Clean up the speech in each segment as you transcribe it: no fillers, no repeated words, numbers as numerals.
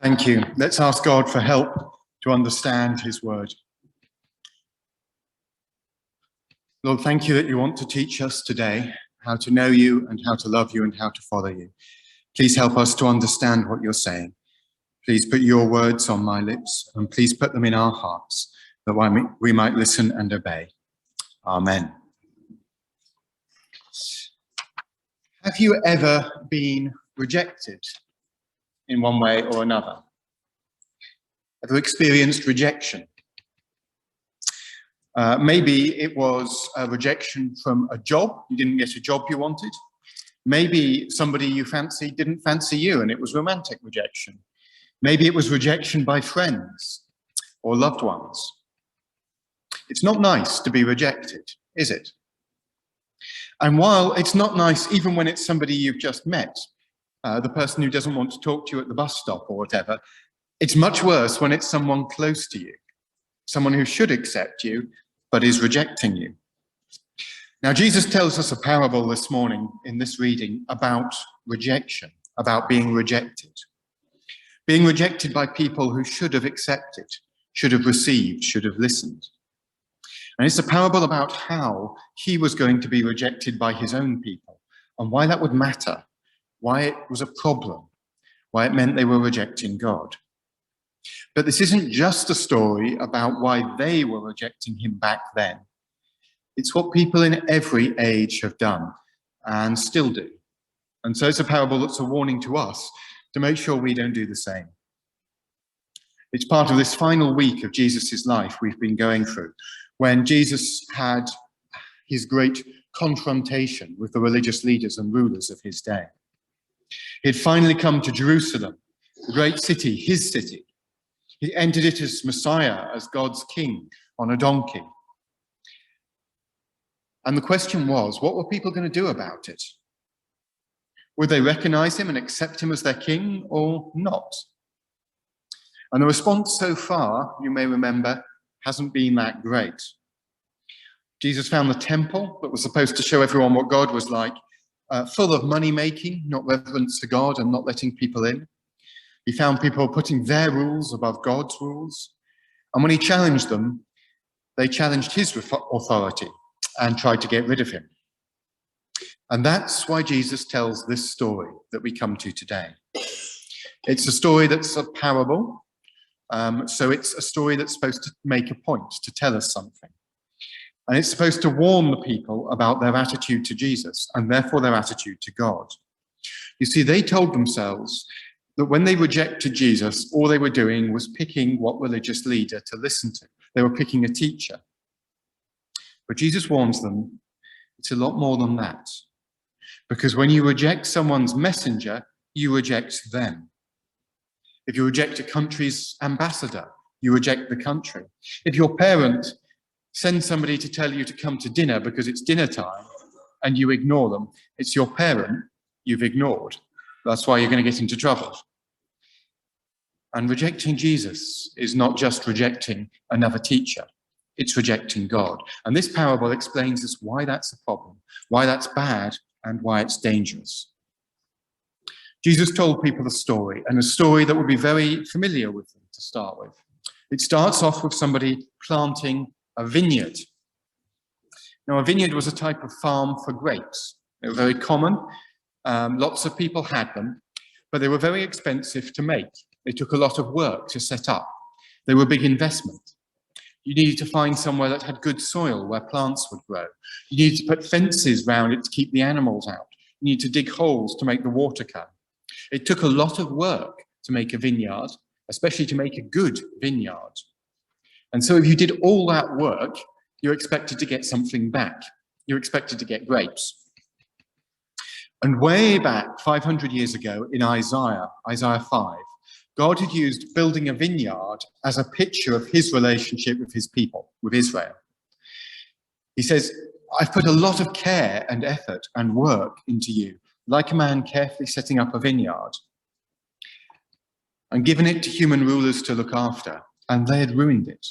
Thank you. Let's ask God for help to understand his word. Lord, thank you that you want to teach us today how to know you and how to love you and how to follow you. Please help us to understand what you're saying. Please put your words on my lips and please put them in our hearts that we might listen and obey. Amen. Have you ever been rejected in one way or another? Ever experienced rejection? Maybe it was a rejection from a job. You didn't get a job you wanted. Maybe somebody you fancied didn't fancy you and it was romantic rejection. Maybe it was rejection by friends or loved ones. It's not nice to be rejected, is it? And while it's not nice even when it's somebody you've just met, the person who doesn't want to talk to you at the bus stop or whatever, it's much worse when it's someone close to you, someone who should accept you, but is rejecting you. Now, Jesus tells us a parable this morning in this reading about rejection, about being rejected. Being rejected by people who should have accepted, should have received, should have listened. And it's a parable about how he was going to be rejected by his own people and why that would matter, why it was a problem, why it meant they were rejecting God. But this isn't just a story about why they were rejecting him back then. It's what people in every age have done and still do. And so it's a parable that's a warning to us to make sure we don't do the same. It's part of this final week of Jesus' life we've been going through, when Jesus had his great confrontation with the religious leaders and rulers of his day. He had finally come to Jerusalem, the great city, his city. He entered it as Messiah, as God's king on a donkey. And the question was, what were people going to do about it? Would they recognize him and accept him as their king or not? And the response so far, you may remember, hasn't been that great. Jesus found the temple that was supposed to show everyone what God was like, full of money-making, not reverence to God and not letting people in. He found people putting their rules above God's rules. And when he challenged them, they challenged his authority and tried to get rid of him. And that's why Jesus tells this story that we come to today. It's a story that's a parable. So it's a story that's supposed to make a point, to tell us something. And it's supposed to warn the people about their attitude to Jesus and therefore their attitude to God. You see, they told themselves that when they rejected Jesus, all they were doing was picking what religious leader to listen to. They were picking a teacher. But Jesus warns them, it's a lot more than that. Because when you reject someone's messenger, you reject them. If you reject a country's ambassador, you reject the country. If your parent sends somebody to tell you to come to dinner because it's dinner time and you ignore them, it's your parent you've ignored. That's why you're going to get into trouble. And rejecting Jesus is not just rejecting another teacher. It's rejecting God. And this parable explains us why that's a problem, why that's bad, and why it's dangerous. Jesus told people a story, and a story that would be very familiar with them to start with. It starts off with somebody planting a vineyard. Now, a vineyard was a type of farm for grapes. They were very common. Lots of people had them, but they were very expensive to make. They took a lot of work to set up. They were a big investment. You needed to find somewhere that had good soil where plants would grow. You needed to put fences around it to keep the animals out. You needed to dig holes to make the water come. It took a lot of work to make a vineyard, especially to make a good vineyard. And so if you did all that work, you expected to get something back. You expected to get grapes. And way back 500 years ago in Isaiah 5, God had used building a vineyard as a picture of his relationship with his people, with Israel. He says, I've put a lot of care and effort and work into you, like a man carefully setting up a vineyard, and given it to human rulers to look after, and they had ruined it.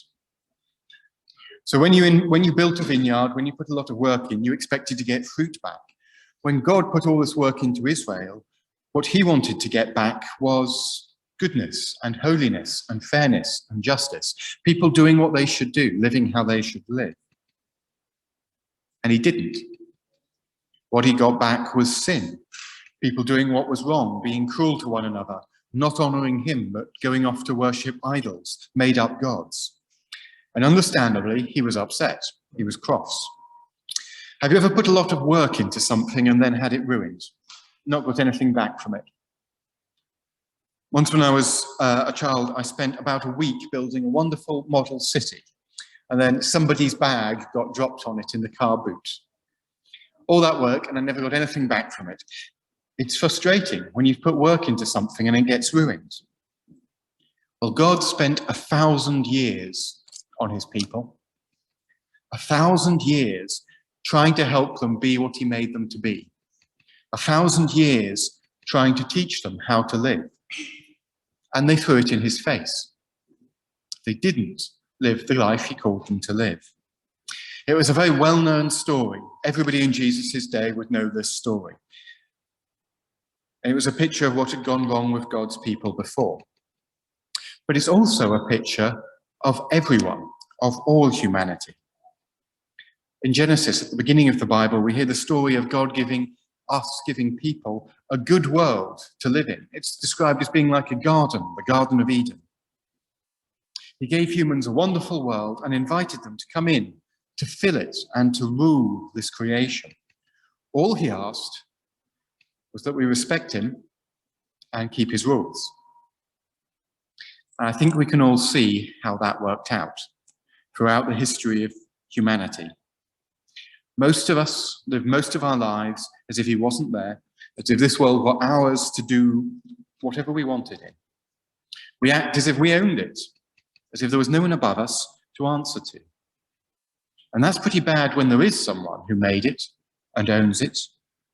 So when you built a vineyard, when you put a lot of work in, you expected to get fruit back. When God put all this work into Israel, what he wanted to get back was goodness and holiness and fairness and justice. People doing what they should do, living how they should live. And he didn't. What he got back was sin. People doing what was wrong, being cruel to one another, not honouring him, but going off to worship idols, made up gods. And understandably, he was upset. He was cross. Have you ever put a lot of work into something and then had it ruined? Not got anything back from it? Once when I was a child, I spent about a week building a wonderful model city. And then somebody's bag got dropped on it in the car boot. All that work, and I never got anything back from it. It's frustrating when you've put work into something and it gets ruined. Well, God spent 1,000 years on his people. 1,000 years trying to help them be what he made them to be. 1,000 years trying to teach them how to live. And they threw it in his face. They didn't live the life he called them to live. It was a very well-known story. Everybody in Jesus' day would know this story. And it was a picture of what had gone wrong with God's people before. But it's also a picture of everyone, of all humanity. In Genesis, at the beginning of the Bible, we hear the story of God giving people a good world to live in. It's described as being like a garden, the Garden of Eden. He gave humans a wonderful world and invited them to come in, to fill it and to rule this creation. All he asked was that we respect him and keep his rules. And I think we can all see how that worked out throughout the history of humanity. Most of us live most of our lives as if he wasn't there, as if this world were ours to do whatever we wanted in. We act as if we owned it, as if there was no one above us to answer to. And that's pretty bad when there is someone who made it and owns it,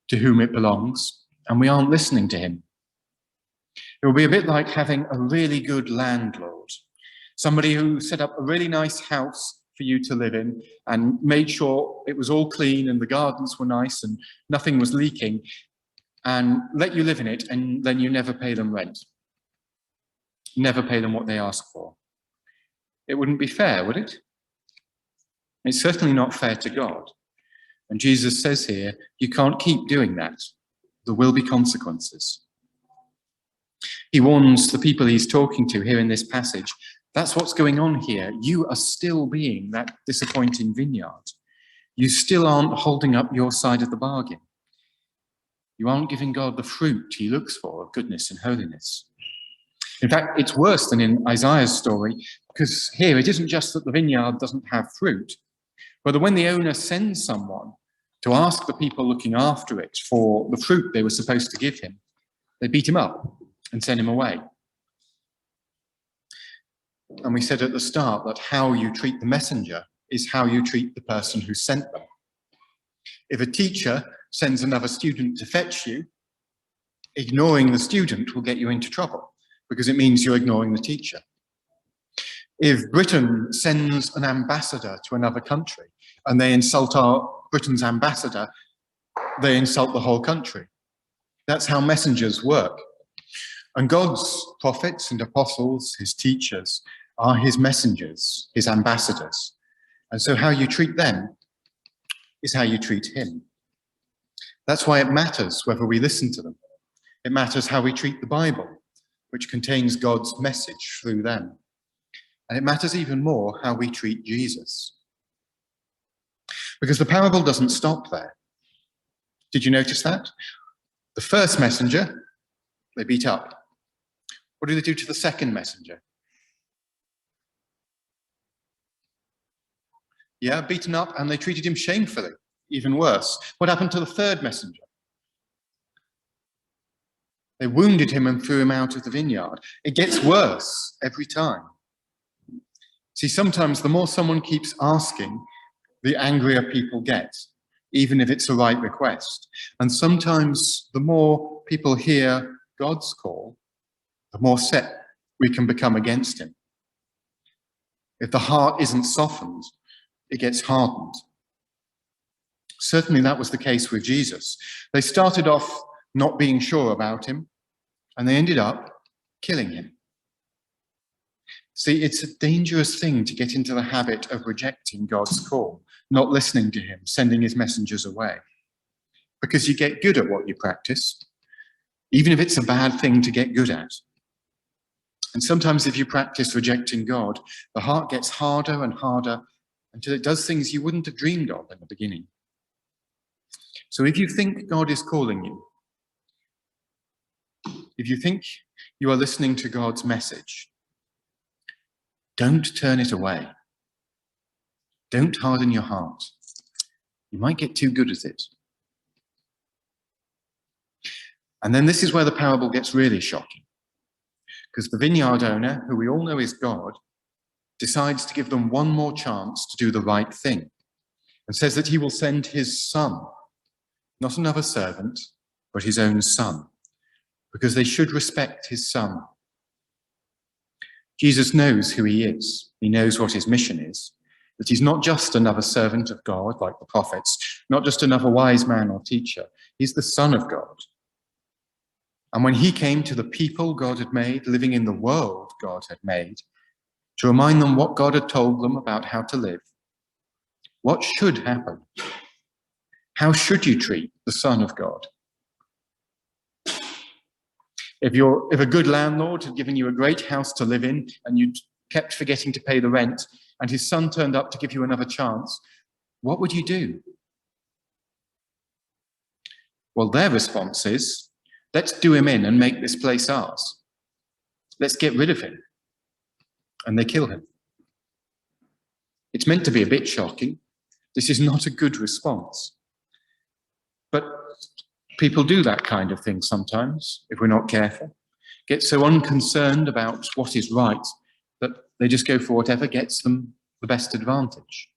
to whom it belongs, and we aren't listening to him. It will be a bit like having a really good landlord, somebody who set up a really nice house for you to live in and made sure it was all clean and the gardens were nice and nothing was leaking, and let you live in it, and then you never pay them rent. Never pay them what they ask for. It wouldn't be fair, would it? It's certainly not fair to God. And Jesus says here, you can't keep doing that. There will be consequences. He warns the people he's talking to here in this passage, that's what's going on here. You are still being that disappointing vineyard. You still aren't holding up your side of the bargain. You aren't giving God the fruit he looks for of goodness and holiness. In fact, it's worse than in Isaiah's story, because here it isn't just that the vineyard doesn't have fruit, but when the owner sends someone to ask the people looking after it for the fruit they were supposed to give him, they beat him up and send him away. And we said at the start that how you treat the messenger is how you treat the person who sent them. If a teacher sends another student to fetch you, ignoring the student will get you into trouble because it means you're ignoring the teacher. If Britain sends an ambassador to another country and they insult Britain's ambassador, they insult the whole country. That's how messengers work. And God's prophets and apostles, his teachers, are his messengers, his ambassadors. And so how you treat them is how you treat him. That's why it matters whether we listen to them. It matters how we treat the Bible, which contains God's message through them. And it matters even more how we treat Jesus. Because the parable doesn't stop there. Did you notice that? The first messenger, they beat up. What do they do to the second messenger? Yeah, beaten up, and they treated him shamefully, even worse. What happened to the third messenger? They wounded him and threw him out of the vineyard. It gets worse every time. See, sometimes the more someone keeps asking, the angrier people get, even if it's a right request. And sometimes the more people hear God's call, the more set we can become against him. If the heart isn't softened, it gets hardened. Certainly that was the case with Jesus. They started off not being sure about him, and they ended up killing him. See, it's a dangerous thing to get into the habit of rejecting God's call, not listening to him, sending his messengers away. Because you get good at what you practice, even if it's a bad thing to get good at. And sometimes if you practice rejecting God, the heart gets harder and harder until it does things you wouldn't have dreamed of in the beginning. So if you think God is calling you, if you think you are listening to God's message, don't turn it away. Don't harden your heart. You might get too good at it. And then this is where the parable gets really shocking. Because the vineyard owner, who we all know is God, decides to give them one more chance to do the right thing and says that he will send his son, not another servant, but his own son, because they should respect his son. Jesus knows who he is. He knows what his mission is, that he's not just another servant of God like the prophets, not just another wise man or teacher. He's the Son of God. And when he came to the people God had made, living in the world God had made, to remind them what God had told them about how to live, what should happen? How should you treat the Son of God? If a good landlord had given you a great house to live in and you kept forgetting to pay the rent and his son turned up to give you another chance, what would you do? Well, their response is, let's do him in and make this place ours. Let's get rid of him. And they kill him. It's meant to be a bit shocking. This is not a good response. But people do that kind of thing sometimes, if we're not careful. Get so unconcerned about what is right that they just go for whatever gets them the best advantage.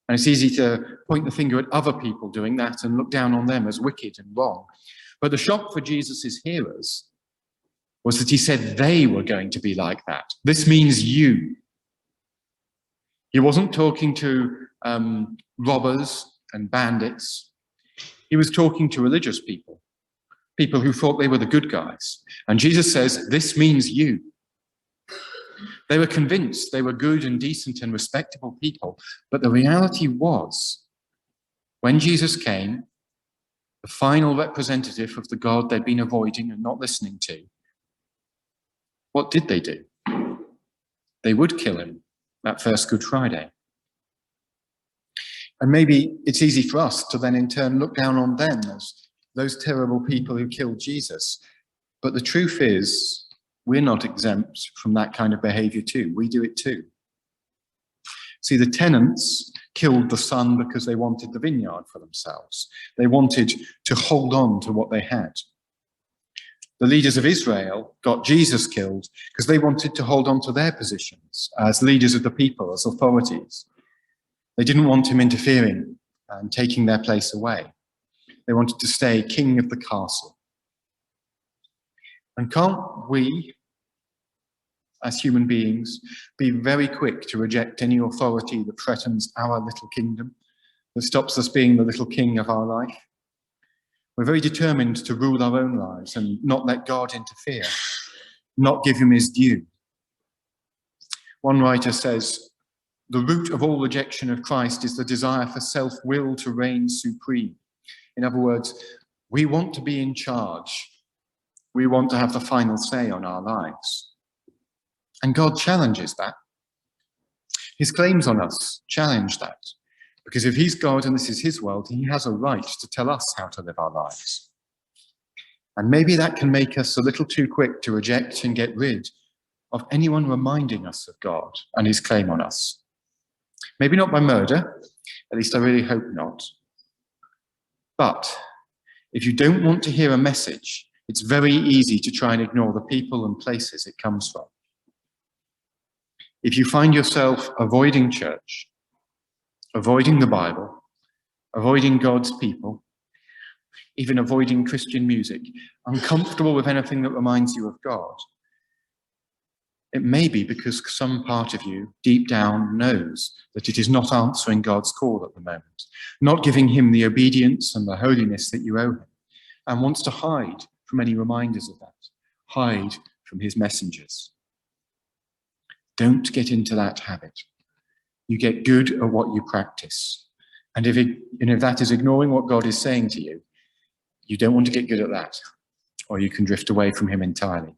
And it's easy to point the finger at other people doing that and look down on them as wicked and wrong. But the shock for Jesus' hearers was that he said they were going to be like that. This means you. He wasn't talking to robbers and bandits. He was talking to religious people, people who thought they were the good guys. And Jesus says, this means you. They were convinced they were good and decent and respectable people. But the reality was, when Jesus came, the final representative of the God they'd been avoiding and not listening to, what did they do? They would kill him that first Good Friday. And maybe it's easy for us to then in turn look down on them as those terrible people who killed Jesus. But the truth is, we're not exempt from that kind of behavior too. We do it too. See, the tenants killed the son because they wanted the vineyard for themselves. They wanted to hold on to what they had. The leaders of Israel got Jesus killed because they wanted to hold on to their positions as leaders of the people, as authorities. They didn't want him interfering and taking their place away. They wanted to stay king of the castle. And can't we, as human beings, be very quick to reject any authority that threatens our little kingdom, that stops us being the little king of our life? We're very determined to rule our own lives and not let God interfere, not give him his due. One writer says, the root of all rejection of Christ is the desire for self-will to reign supreme. In other words, we want to be in charge. We want to have the final say on our lives. And God challenges that. His claims on us challenge that. Because if he's God and this is his world, he has a right to tell us how to live our lives. And maybe that can make us a little too quick to reject and get rid of anyone reminding us of God and his claim on us. Maybe not by murder, at least I really hope not. But if you don't want to hear a message, it's very easy to try and ignore the people and places it comes from. If you find yourself avoiding church, avoiding the Bible, avoiding God's people, even avoiding Christian music, uncomfortable with anything that reminds you of God, it may be because some part of you deep down knows that it is not answering God's call at the moment, not giving him the obedience and the holiness that you owe him, and wants to hide from any reminders of that, hide from his messengers. Don't get into that habit. You get good at what you practice. And if that is ignoring what God is saying to you, you don't want to get good at that, or you can drift away from him entirely.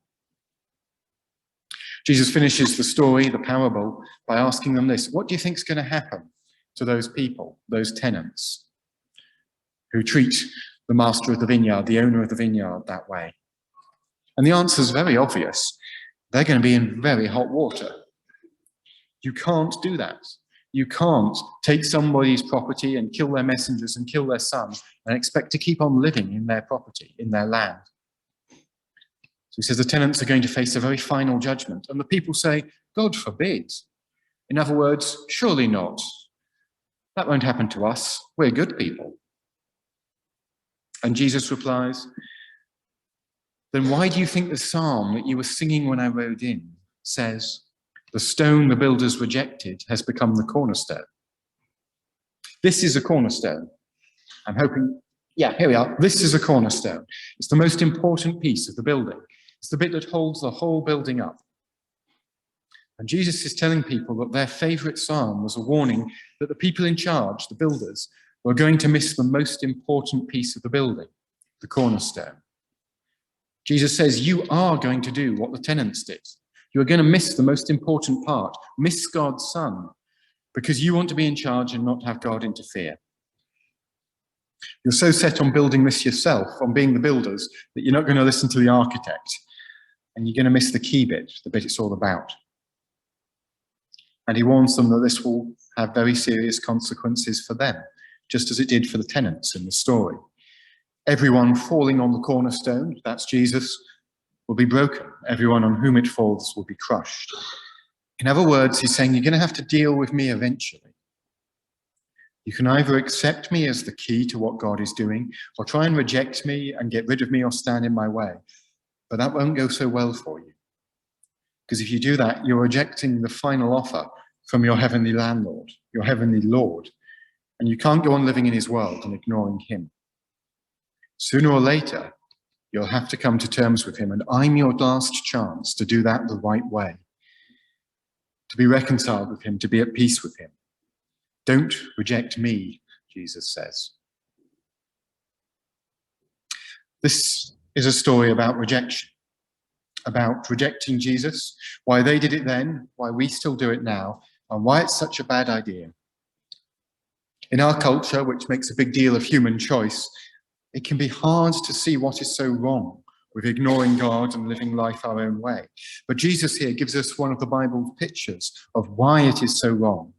Jesus finishes the story, the parable, by asking them this: what do you think is going to happen to those people, those tenants, who treat the master of the vineyard, the owner of the vineyard, that way? And the answer is very obvious. They're going to be in very hot water. You can't do that. You can't take somebody's property and kill their messengers and kill their son and expect to keep on living in their property, in their land. So he says the tenants are going to face a very final judgment. And the people say, God forbid. In other words, surely not. That won't happen to us. We're good people. And Jesus replies, then why do you think the psalm that you were singing when I rode in says, the stone the builders rejected has become the cornerstone? This is a cornerstone. I'm hoping, yeah, here we are. This is a cornerstone. It's the most important piece of the building. It's the bit that holds the whole building up. And Jesus is telling people that their favorite psalm was a warning that the people in charge, the builders, were going to miss the most important piece of the building, the cornerstone. Jesus says, you are going to do what the tenants did. You're going to miss the most important part, miss God's son, because you want to be in charge and not have God interfere. You're so set on building this yourself, on being the builders, that you're not going to listen to the architect, and you're going to miss the key bit, the bit it's all about. And he warns them that this will have very serious consequences for them, just as it did for the tenants in the story. Everyone falling on the cornerstone, that's Jesus, will be broken. Everyone on whom it falls will be crushed. In other words, he's saying, you're going to have to deal with me eventually. You can either accept me as the key to what God is doing, or try and reject me and get rid of me or stand in my way. But that won't go so well for you. Because if you do that, you're rejecting the final offer from your heavenly landlord, your heavenly Lord. And you can't go on living in his world and ignoring him. Sooner or later, you'll have to come to terms with him, and I'm your last chance to do that the right way, to be reconciled with him, to be at peace with him. Don't reject me, Jesus says. This is a story about rejection, about rejecting Jesus, why they did it then, why we still do it now, and why it's such a bad idea. In our culture, which makes a big deal of human choice, it can be hard to see what is so wrong with ignoring God and living life our own way. But Jesus here gives us one of the Bible's pictures of why it is so wrong.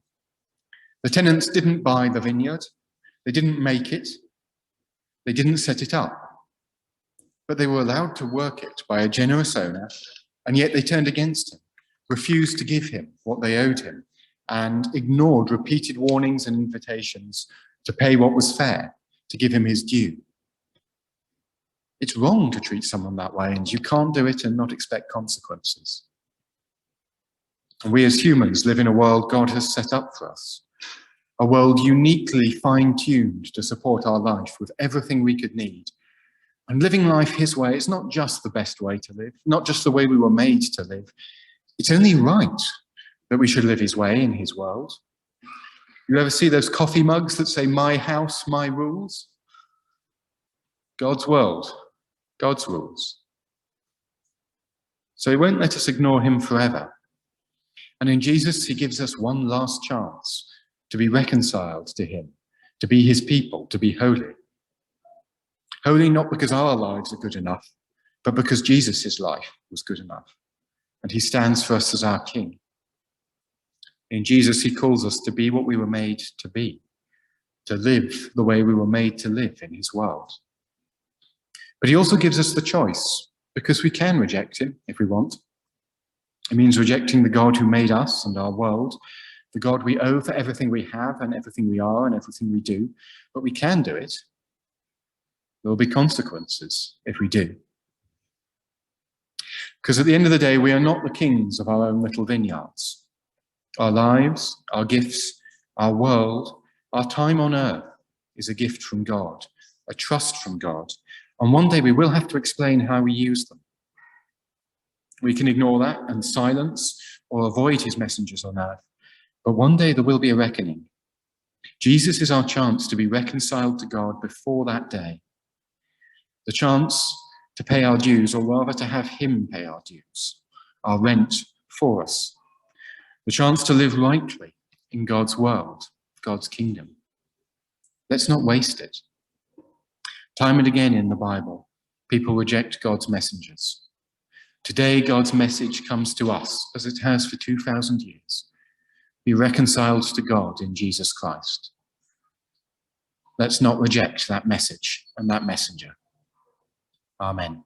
The tenants didn't buy the vineyard. They didn't make it. They didn't set it up. But they were allowed to work it by a generous owner, and yet they turned against him, refused to give him what they owed him, and ignored repeated warnings and invitations to pay what was fair, to give him his due. It's wrong to treat someone that way, and you can't do it and not expect consequences. And we as humans live in a world God has set up for us, a world uniquely fine-tuned to support our life with everything we could need. And living life his way is not just the best way to live, not just the way we were made to live. It's only right that we should live his way in his world. You ever see those coffee mugs that say, my house, my rules? God's world, God's rules. So he won't let us ignore him forever. And in Jesus, he gives us one last chance to be reconciled to him, to be his people, to be holy. Holy not because our lives are good enough, but because Jesus' life was good enough. And he stands for us as our king. In Jesus, he calls us to be what we were made to be, to live the way we were made to live in his world. But he also gives us the choice, because we can reject him if we want. It means rejecting the God who made us and our world, the God we owe for everything we have and everything we are and everything we do. But we can do it. There will be consequences if we do. Because at the end of the day, we are not the kings of our own little vineyards. Our lives, our gifts, our world, our time on earth is a gift from God, a trust from God. And one day we will have to explain how we use them. We can ignore that and silence or avoid his messengers on earth, but one day there will be a reckoning. Jesus is our chance to be reconciled to God before that day. The chance to pay our dues, or rather to have him pay our dues, our rent for us. The chance to live rightly in God's world, God's kingdom. Let's not waste it. Time and again in the Bible, people reject God's messengers. Today, God's message comes to us, as it has for 2,000 years. Be reconciled to God in Jesus Christ. Let's not reject that message and that messenger. Amen.